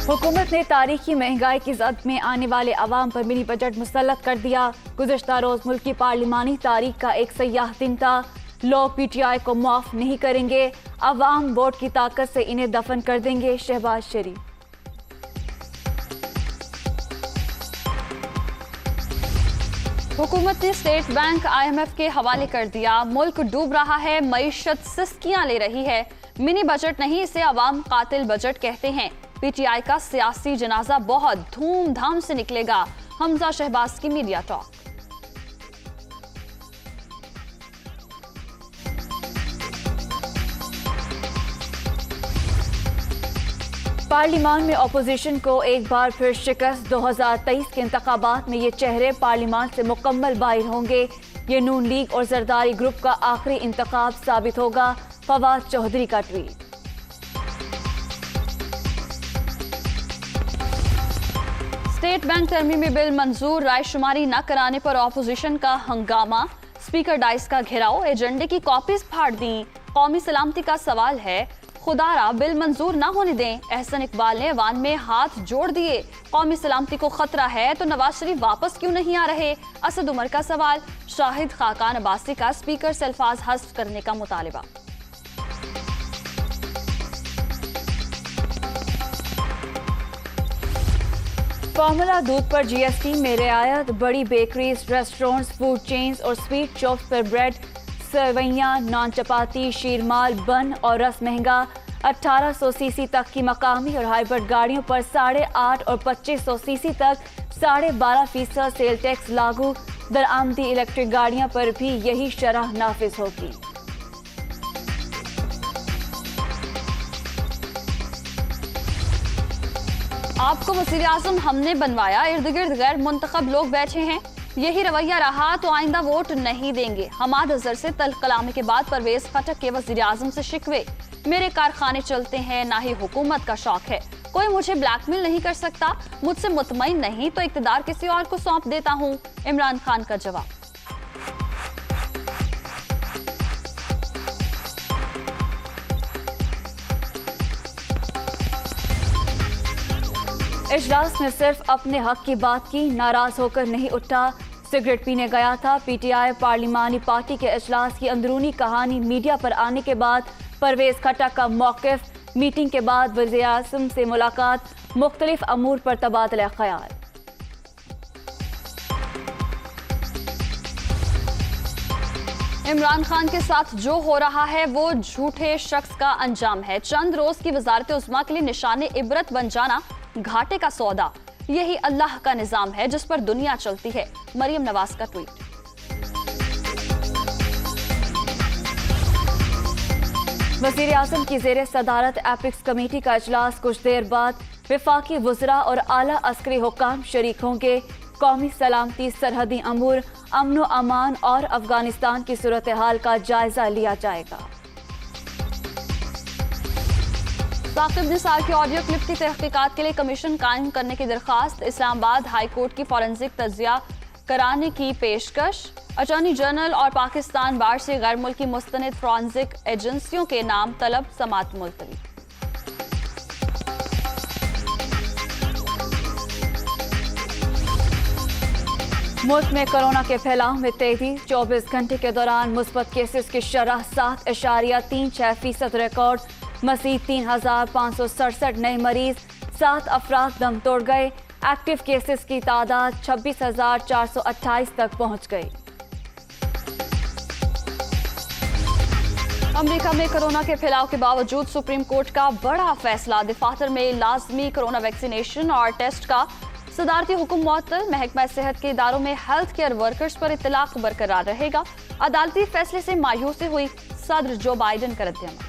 हुकूमत ने तारीखी महंगाई की जद में आने वाले अवाम पर मिनी बजट मुसल्लत कर दिया। गुज़श्ता रोज मुल्क की पार्लिमानी तारीख का एक सयाह दिन था। लोग PTI को माफ नहीं करेंगे, अवाम वोट की ताकत से इन्हें दफन कर देंगे। शहबाज शरीफ। हुकूमत ने स्टेट बैंक IMF के हवाले कर दिया। मुल्क डूब रहा है, मईशत सिसकियां ले रही है। मिनी बजट नहीं, इसे अवाम कातिल बजट कहते हैं। PTI का सियासी जनाजा बहुत धूमधाम से निकलेगा। हमजा शहबाज की मीडिया टॉक। पार्लिमान में अपोजिशन को एक बार फिर शिकस्त। 2023 के इंतखाबात में ये चेहरे पार्लिमान से मुकम्मल बाहर होंगे। ये नून लीग और जरदारी ग्रुप का आखिरी इंतखाब साबित होगा। फवाद चौधरी का ट्वीट। स्टेट बैंक तरमीमी बिल मंजूर, रायशुमारी न कराने पर अपोजिशन का हंगामा। स्पीकर डाइस का घेराव, एजेंडे की कॉपीज फाड़ दी। कौमी सलामती का सवाल है, खुदारा बिल मंजूर ना होने दें। एहसन इकबाल ने ऐवान में हाथ जोड़ दिए। कौमी सलामती को खतरा है तो नवाज शरीफ वापस क्यों नहीं आ रहे? असद उमर का सवाल। शाहिद खाकान अब्बासी का स्पीकर से अल्फाज हस्फ करने का मुतालिबा। फार्मूला दूध पर GST में रियायत। बड़ी बेकरीज, रेस्टोरेंट्स, फूड चेन्स और स्वीट शॉप्स पर ब्रेड, सेवैयां, नान, चपाती, शीरमाल, बन और रस महंगा। 1800 cc तक की मकामी और हाइब्रिड गाड़ियों पर 8.5 और 2500 cc तक 12.5% सेल टैक्स लागू। दरआमदी इलेक्ट्रिक गाड़ियों पर भी यही शरह नाफिज होगी। आपको वज़ीर आज़म हमने बनवाया, इर्द गिर्द गैर मुंतखब लोग बैठे हैं। यही रवैया रहा तो आइंदा वोट नहीं देंगे। हमाद अजहर से तल्ख कलामी के बाद परवेज खटक के वज़ीर आज़म से शिकवे। मेरे कारखाने चलते हैं, ना ही हुकूमत का शौक है। कोई मुझे ब्लैकमेल नहीं कर सकता। मुझसे मुतमईन नहीं तो इक़्तिदार किसी और को सौंप देता हूँ। इमरान खान का जवाब। इजलास में सिर्फ अपने हक की बात की, नाराज होकर नहीं उठा। सिगरेट पीने गया था। PTI पार्लिमानी पार्टी के इजलास की अंदरूनी कहानी मीडिया पर आने के बाद परवेज खटक का मौक़िफ़। मीटिंग के बाद वज़ीर आज़म से मुलाकात, मुख्तलिफ अमूर पर तबादला ख्याल। इमरान खान के साथ जो हो रहा है वो झूठे शख्स का अंजाम है। चंद रोज की वजारत उज़्मा के लिए निशाने इबरत बन जाना घाटे का सौदा। यही अल्लाह का निजाम है जिस पर दुनिया चलती है। मरियम नवाज का ट्वीट। वज़ीर आज़म की ज़ेरे सदारत एपिक्स कमेटी का इजलास कुछ देर बाद। वफाकी वज़रा और आला अस्करी हुक्काम शरीक होंगे। कौमी सलामती, सरहदी अमूर, अमन व अमान और अफगानिस्तान की सूरत हाल का जायजा लिया जाएगा। साकिब निसार की ऑडियो क्लिप की तहकीकात के लिए कमीशन कायम करने की दरख्वास्त। इस्लामाबाद हाई कोर्ट की फॉरेंसिक तज्जिया कराने की पेशकश। अटॉर्नी जनरल और पाकिस्तान बार से गैर मुल्की मुस्तनिद फॉरेंसिक एजेंसियों के नाम तलब, समात मुलतवी। मुल्क में कोरोना के फैलाव में तेजी। 24 घंटे के दौरान मुस्बत केसेस की शरह 7.36% रिकॉर्ड। मज़ीद 3,567 नए मरीज, 7 अफराद दम तोड़ गए। एक्टिव केसेस की तादाद 26,428 तक पहुंच गई। अमेरिका में कोरोना के फैलाव के बावजूद सुप्रीम कोर्ट का बड़ा फैसला। दफातर में लाजमी कोरोना वैक्सीनेशन और टेस्ट का सदारती हुक्म मुअत्तल। महकमा सेहत के इदारों में हेल्थ केयर वर्कर्स पर इत्तलाक बरकरार रहेगा। अदालती फैसले से मायूसी हुई सदर जो बाइडन का रद्द-ए-अमल।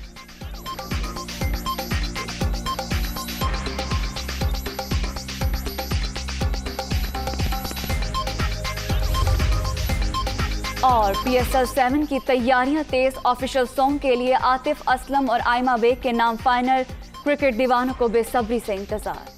और PSL 7 की तैयारियां तेज। ऑफिशियल सॉन्ग के लिए आतिफ असलम और आयमा बेग के नाम फाइनल। क्रिकेट दीवानों को बेसब्री से इंतजार।